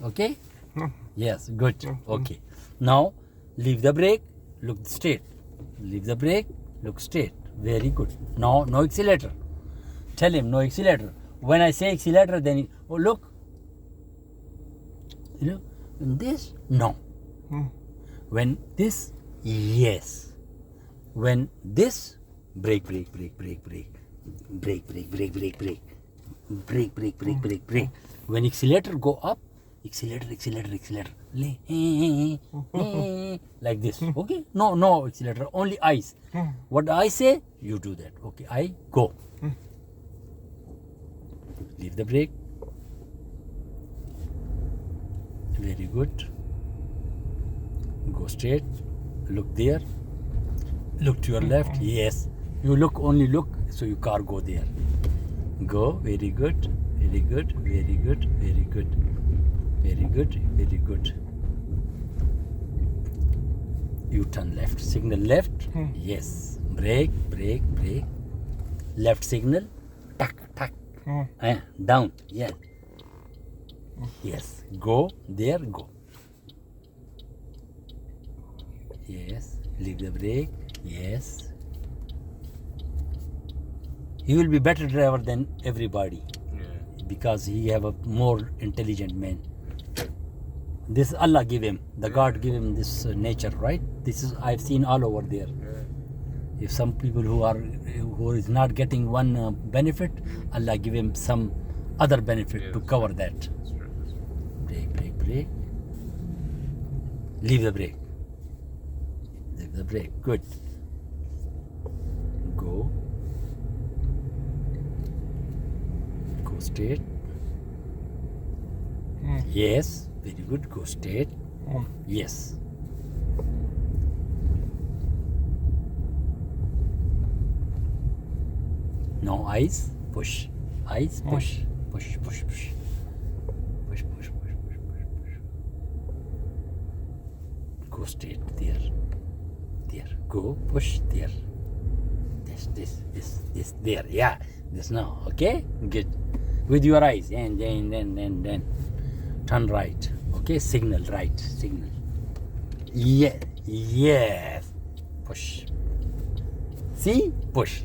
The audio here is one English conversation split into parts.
Okay? Yes, good. Okay. Now, leave the brake, look straight. Leave the brake, look straight. Very good. Now, no accelerator. Tell him no accelerator. When I say accelerator, then he, oh look. You know, when this, no. When this, yes. When this, brake, brake, brake, brake, brake. Brake, brake, brake, brake, brake. Brake, brake, brake, brake, brake. When accelerator go up, accelerator, accelerator, accelerator. Like this. Okay? No, no accelerator. Only eyes. What I say, you do that. Okay, I go. Leave the brake. Very good. Go straight. Look there. Look to your left. Yes. You look, only look, so your car go there. Go. Very good. Very good. Very good. Very good. Very good. Very good. You turn left. Signal left. Yes. Brake. Brake. Brake. Left signal. Tuck. Tuck. Down. Yes. Yes. Go. There. Go. Yes. Leave the brake. Yes. He will be better driver than everybody. Because he have a more intelligent man. This Allah give him. The God give him this nature, right? This is I've seen all over there. If some people who is not getting one benefit, Allah give him some other benefit to cover that. Brake, brake, brake. Leave the brake. Leave the brake. Good. Go. Go straight. Yes. Very good. Go straight. Yes. Now eyes. Push. Eyes. Push. Push. Push. Push. Push. Push. Push. Push. Push. Push. Go straight. There. There. Go. Push. There. This. There. Yeah. This now. Okay. Good. With your eyes. And then. Turn right. Okay. Signal right. Signal. Yeah. Yes. Push. See? Push.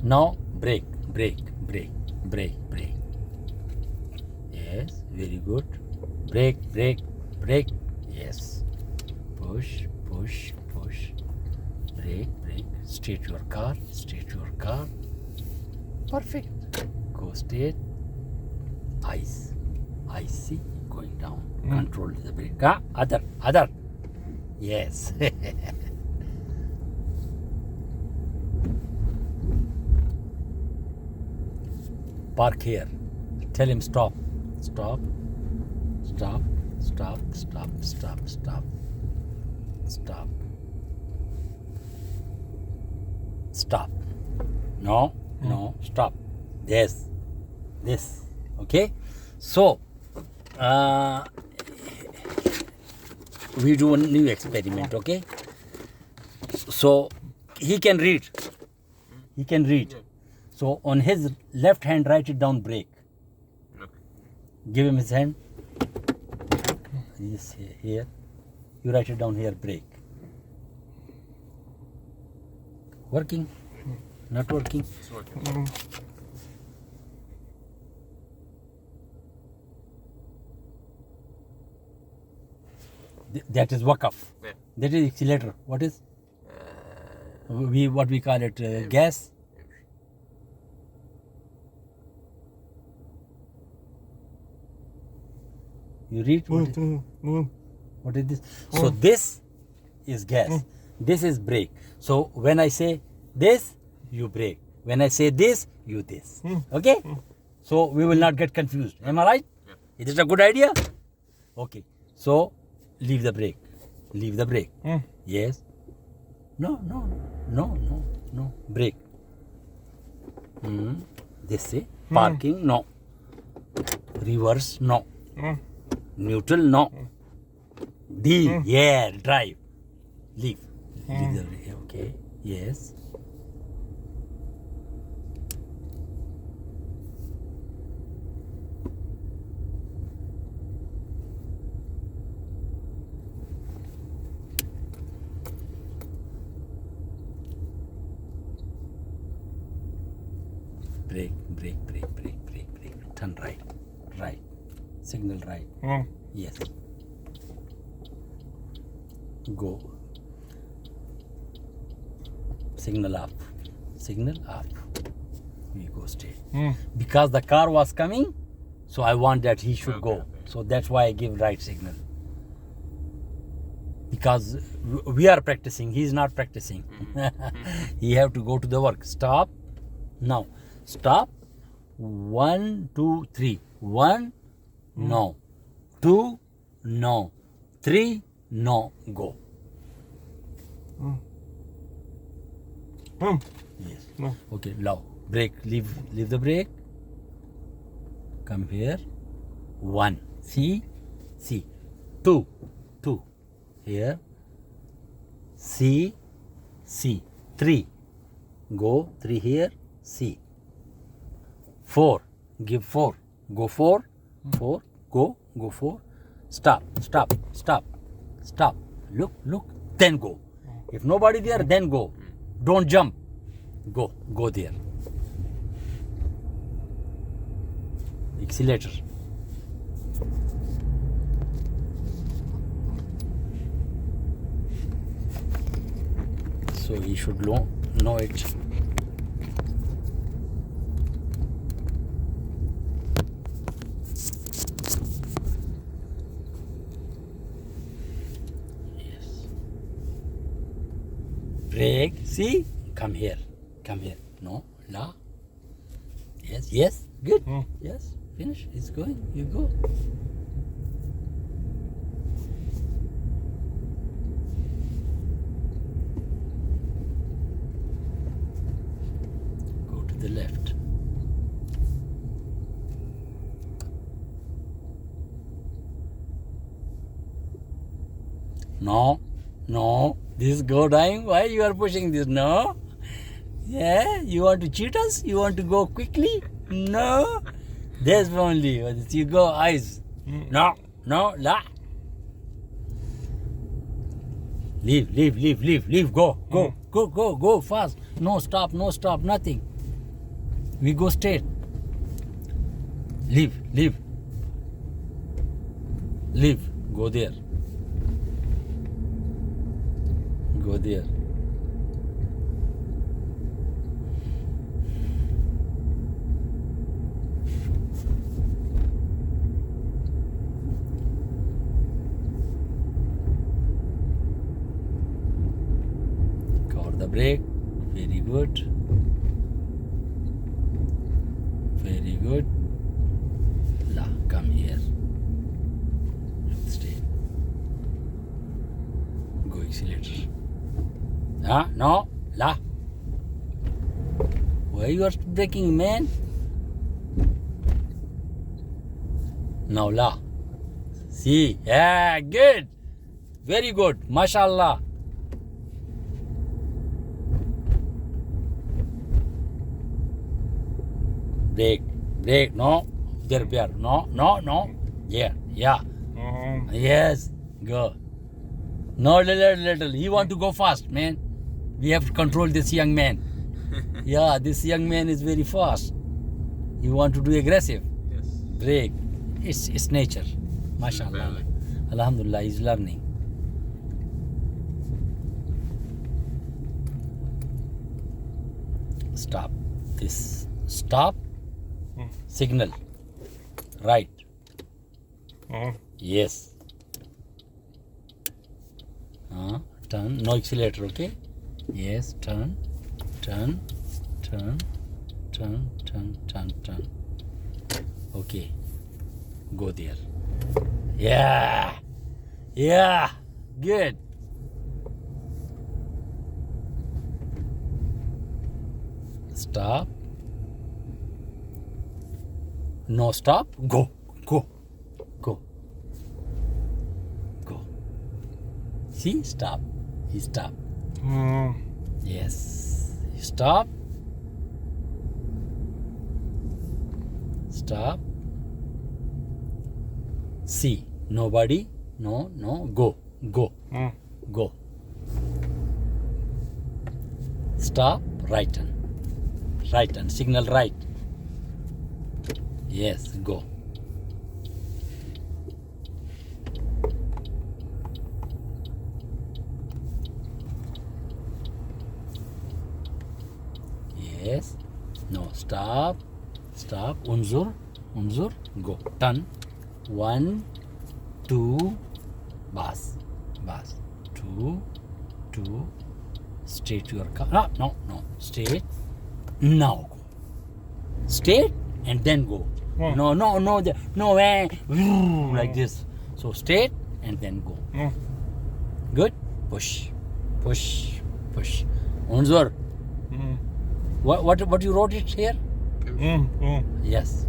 Now brake. Brake. Brake. Brake. Brake. Yes. Very good. Brake. Brake. Brake. Yes. Push. Push. Push. Brake. Brake. Straight your car. Straight your car. Perfect. Go straight. Eyes. Eyes. See? Going down. Control the brake. Other. Yes. Park here. Tell him stop. Stop. Stop. Stop. Stop. Stop. Stop. Stop. Stop. No. No. Stop. This. Okay. So, we do a new experiment. Okay. So he can read. So on his left hand, write it down brake. Okay. Give him his hand. Yes, here. You write it down here, brake. Working? Not working? It's working. That is wakaf. Yeah. That is accelerator. What is? What we call it? Gas. You read what is this? So this is gas. This is brake. So when I say this, you brake. When I say this, you this. Okay? So we will not get confused. Am I right? Yeah. Is it a good idea? Okay. So leave the brake. Leave the brake. Yes. No. Brake. This say parking. No. Reverse. No. Neutral. No. D. Yeah. Drive. Leave. Leave the brake. Okay. Yes. brake. Turn right. Signal right. Yes. Go. Signal up. We go straight. Because the car was coming, so I want that he should go. Okay. So that's why I give right signal. Because we are practicing, he is not practicing. He have to go to the work. Stop. Now. Stop. 1, 2, 3. 1, no. 2, no. 3, no. Go. Yes. No. Okay, now brake. Leave the brake. Come here. 1. See. 2. Here. See. 3. Go. 3 here. See. 4. Give 4. Go 4. 4. Go 4. Stop. Look. Then go. If nobody there, then go. Don't jump. Go there. Accelerator. So he should know it. Yes. Brake. See? Come here. No. La. Yes. Good. Yes. Finish. It's going. You go. Go to the left. No. This go down. Why you are pushing this? No. Yeah, you want to cheat us? You want to go quickly? No. That's only. You go eyes. No, la. Leave. Go fast. No stop, nothing. We go straight. Leave. Go there. Cover the brake. Very good. La, come here. Stay. Go accelerator. No, la. Why you are braking, man? Now, la. See, yeah, good. Very good. Mashallah. Brake. No. There, no. Yeah. Yes. Go. No, little. He want to go fast, man. We have to control this young man. Yeah, this young man is very fast. He want to do aggressive. Yes. Brake. It's nature. Mashallah. Alhamdulillah, he's learning. Stop. This. Stop. Signal. Right. Yes. Turn. No accelerator, okay? Yes. Turn. Okay. Go there. Yeah. Good. Stop. No stop. Go. See, stop. He stopped. Yes. Stop. See. Nobody. No. Go. Go. Stop. Right turn. Signal right. Yes, go. Yes. No, stop. Stop. Unzur. Unzur. Go. Turn. 1, 2. Bas. Bas. 2, 2. Straight to your car. No, no, no. Straight. Now go. Straight and then go. Oh. No, no, no. No, like this. So straight and then go. Oh. Good. Push. Push. Push. Unzur. Mm. What you wrote it here? Oh. Yes.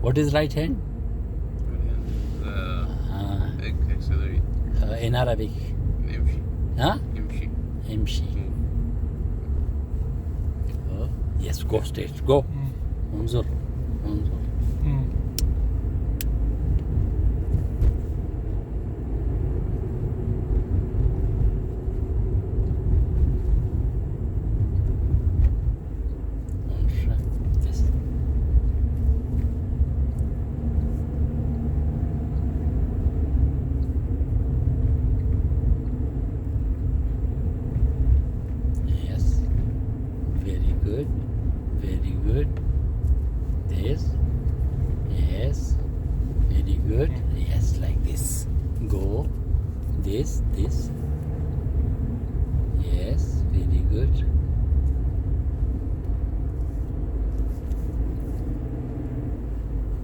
What is right hand? Auxiliary. In Arabic. يمشي. Huh? يمشي. Imshi. Oh, yes, go straight. Go. Unzur. Unzur. Mm. Unzur. Yes. Yes. Very good. Very good. This. Yes. Very good. Yes, like this. Go. This. Yes. Very good.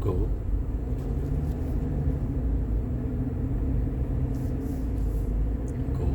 Go. Go.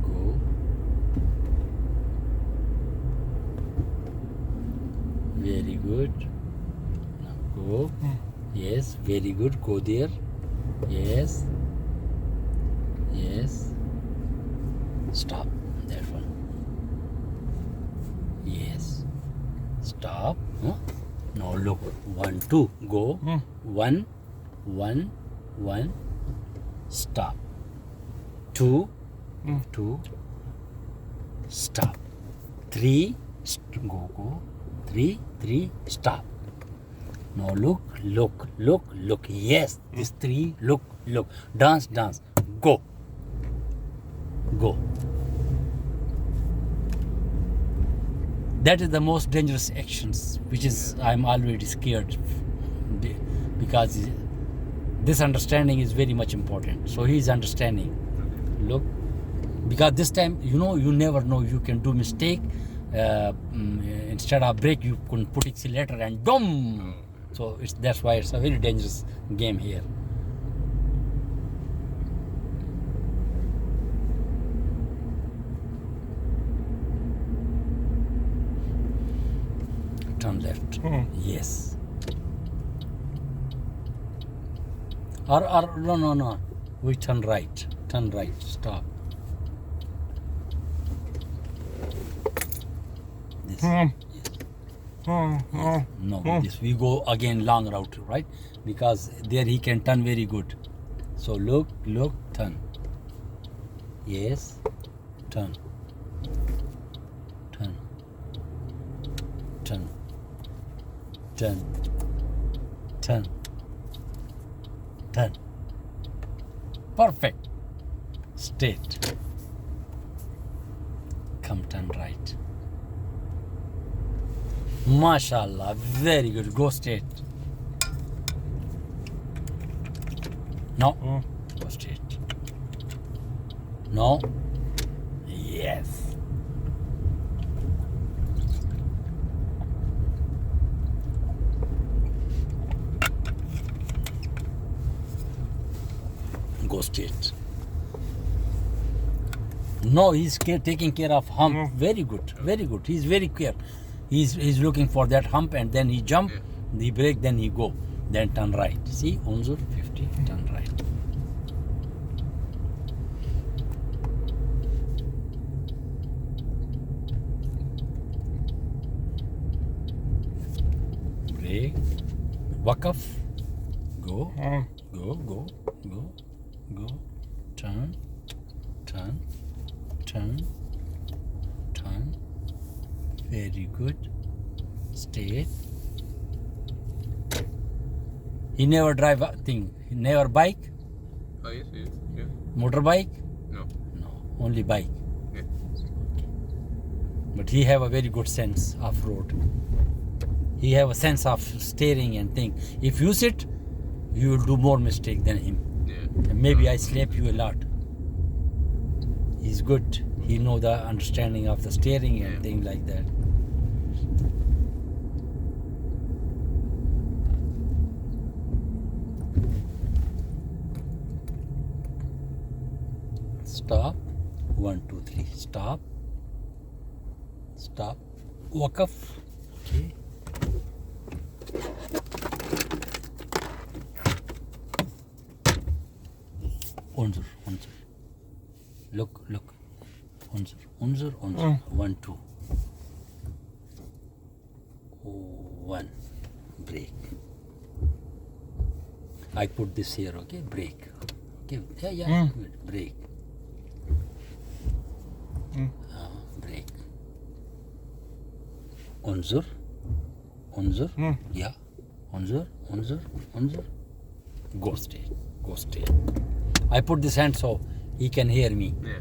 Go. Very good. Now go. Yes, very good. Go there. Yes. Yes. Stop. That one. Yes. Stop. Huh? Now look. 1, 2. Go. Mm. 1, 1, 1. Stop. 2, Mm. 2. Stop. 3. Go. 3, 3. Stop. Now look. Yes. This 3. Look. Dance. Go. Go. That is the most dangerous actions, which is I'm already scared because this understanding is very much important. So he is understanding. Look, because this time you never know, you can do mistake. Instead of brake, you can put accelerator and dum. So that's why it's a very dangerous game here. Turn left. Oh. Yes. Or no. We turn right. Turn right. Stop. This. Mm. Yes. Oh. No, Oh. this we go again long route, right? Because there he can turn very good. So look, turn. Yes, turn. Perfect. Straight. Come, turn right. MashaAllah, very good. Go straight. No, Oh. go straight. No. Yes. Go straight. No, he's taking care of hump. No. Very good. He's very clear. He's looking for that hump and then he jump, he brake, then he go. Then turn right. See, Unzur 50, turn right. Break. Wakaf. Go. Oh. Go, go, go, go. Turn, turn, turn, turn. Very good. Straight. He never drive a thing. He never bike. Oh, yes, yes. Yeah. Motorbike. No. No, only bike. Yeah. But he have a very good sense of road. He have a sense of steering and thing. If you sit, you will do more mistake than him. Yeah. And maybe I slap you a lot. He's good. He know the understanding of the steering and Yeah. thing like that. Stop. 1, 2, 3. Stop. Stop. Wakaf. Okay. Unzur, unzur. Look, look. Unzur, unzur, unzur. 1, 2. 1. Break. I put this here, okay? Break. Okay. Yeah, yeah. Good. Break. Break. Unzur. Unzur. Yeah. Unzur, unzur, unzur. Go straight. Go straight. I put this hand so he can hear me. Yeah.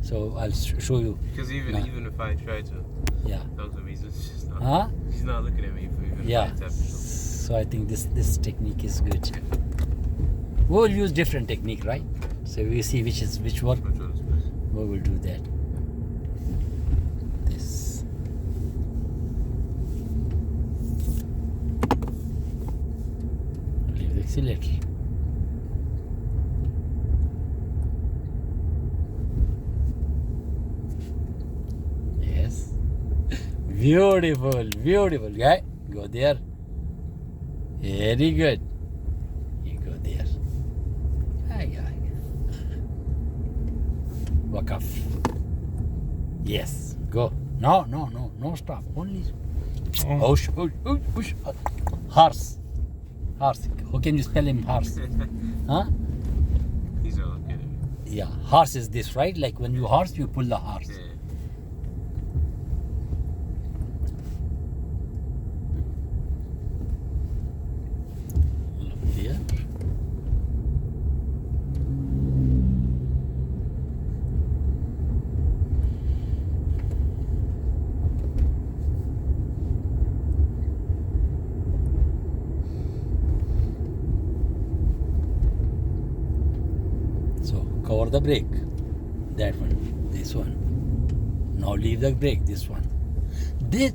So I'll show you. Because even No. even if I try to Yeah. talk to him, he's just not. Huh? He's not looking at me. Even Yeah. if I tap something. So I think this technique is good. We will use different technique, right? So we see which work. Which one is best? We will do that. This. Leave the accelerator. Yes. Beautiful, beautiful. Guy, go there. Very good. You go there. Wakaf. Yes. Go. No, no, no, no stop. Only. Hush, hush, hush, hush. Horse. Horse. How can you spell him horse? Huh? He's not looking at me. Yeah. Horse is this, right? Like when you horse, you pull the horse. Yeah. Look here. So cover the brake. That one. This one. Now leave the brake. This one. This.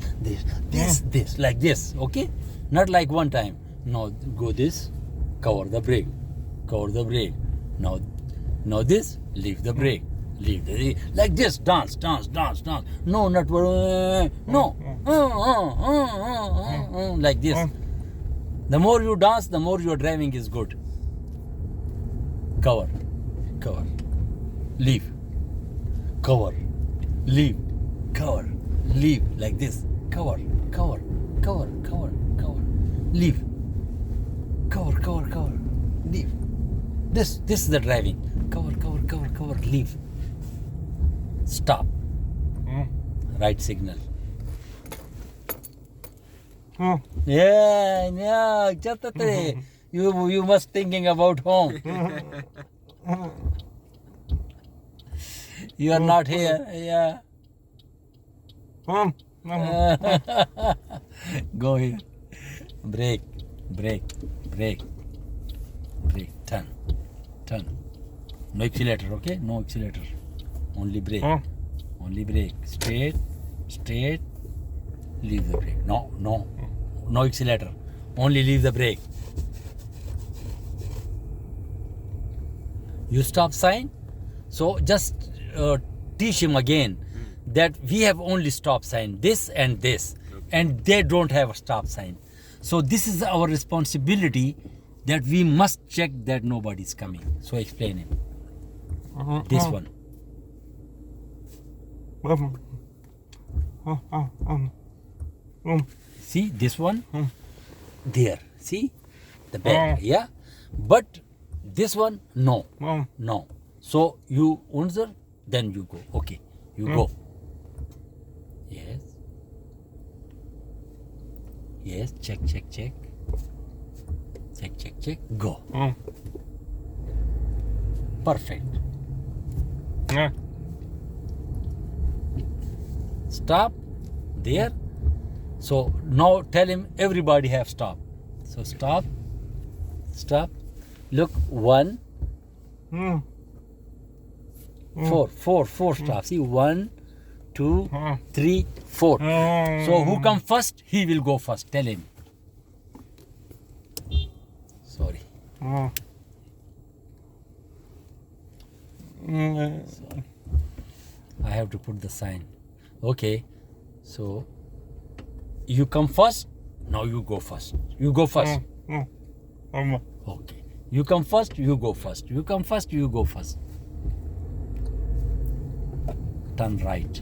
Like this. Okay? Not like one time. Now go this. Cover the brake. Cover the brake. Now this. Leave the brake. Leave the like this. Dance. No, not no. Like this. The more you dance, the more your driving is good. Cover. Leave. Cover. Leave. Cover. Leave. Like this. Cover. Leave. Cover. Leave. This is the driving. Cover. Leave. Stop. Right signal. Yeah, chatate. You must thinking about home. You are not here. Yeah. Go here. Brake. Turn. No accelerator, okay? No accelerator. Only brake. Straight. Leave the brake. No accelerator. Only leave the brake. You stop sign. So just teach him again that we have only stop sign, this and this, and they don't have a stop sign. So this is our responsibility, that we must check that nobody is coming. So explain him. This one. See this one. there. See the bed. Yeah, but this one no, no. So you answer, then you go. Okay, you go. Yes. Yes. Check. Check. Check. Check. Check. Check. Go. Perfect. Stop there. So now tell him everybody have stop. So stop. Stop. Look, 1, 4 stop. See, 1, 2, 3, 4. So who come first? He will go first. Tell him. Sorry. Sorry. I have to put the sign. Okay. So you come first. Now you go first. You go first. Okay. You come first. You go first. You come first. You go first. Turn right.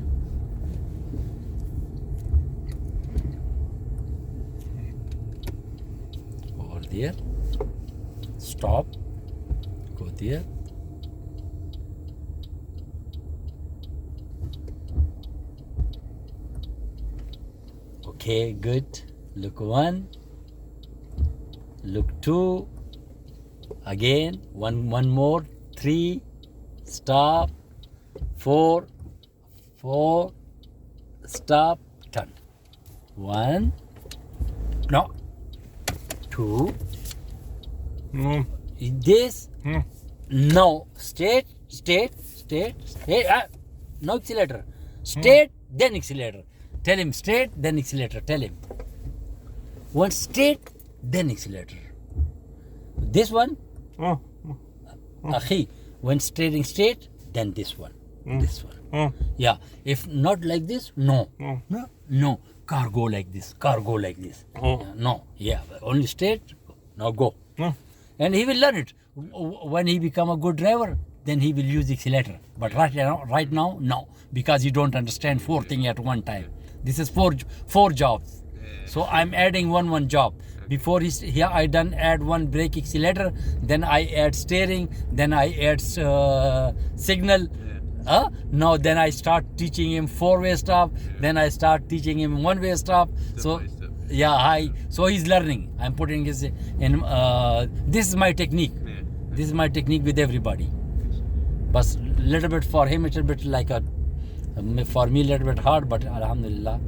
Over there. Stop. Go there. Okay, good. Look 1. Look 2. Again. One more. 3. Stop. 4. Stop. Turn. 1. No. 2. This. No. Straight. No accelerator. Straight, then accelerator. Tell him straight, then accelerator. Tell him. One straight, then accelerator. This one. Akhi. When straight, then this one. This one. Yeah. If not like this, no. No. Car go like this. No. Yeah. Only straight. Now go. And he will learn it. When he become a good driver, then he will use accelerator. But right now, no. Because you don't understand 4 things at one time. This is four jobs. So I'm adding one job. Before here I add 1 brake accelerator, then I add steering, then I add signal. Now then I start teaching him 4-way stop, then I start teaching him 1-way stop. So yeah, so he's learning. I'm putting his in. This is my technique. This is my technique with everybody. But little bit for him, little bit like for me, little bit hard. But Alhamdulillah.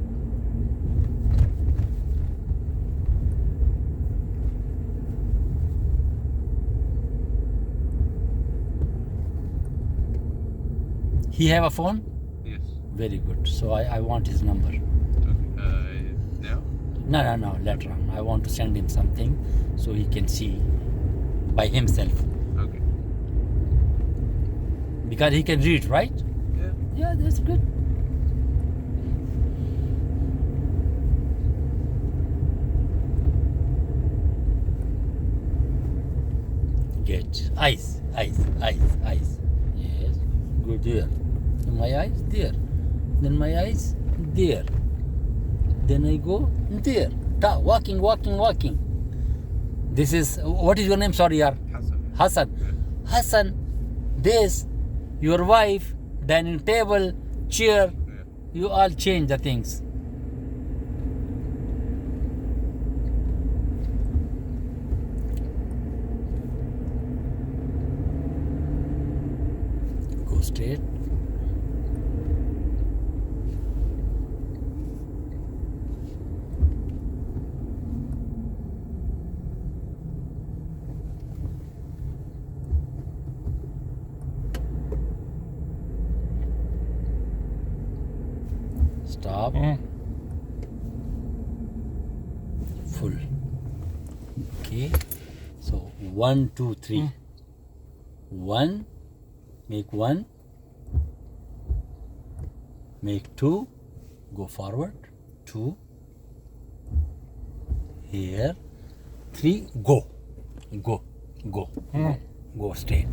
He have a phone? Yes. Very good. So I want his number. Now? No, later on. I want to send him something so he can see by himself. Okay. Because he can read, right? Yeah. Yeah, that's good. Get eyes. Yes. Go there. My eyes there. Then my eyes there. Then I go there. Walking. This is, what is your name? Sorry, yaar. Hassan. Yeah. Hassan, this, your wife, dining table, chair, you all change the things. Go straight. Stop. Full. Okay. So 1, 2, 3. 1. Make 1. Make 2. Go forward. 2. Here. 3. Go. Go straight.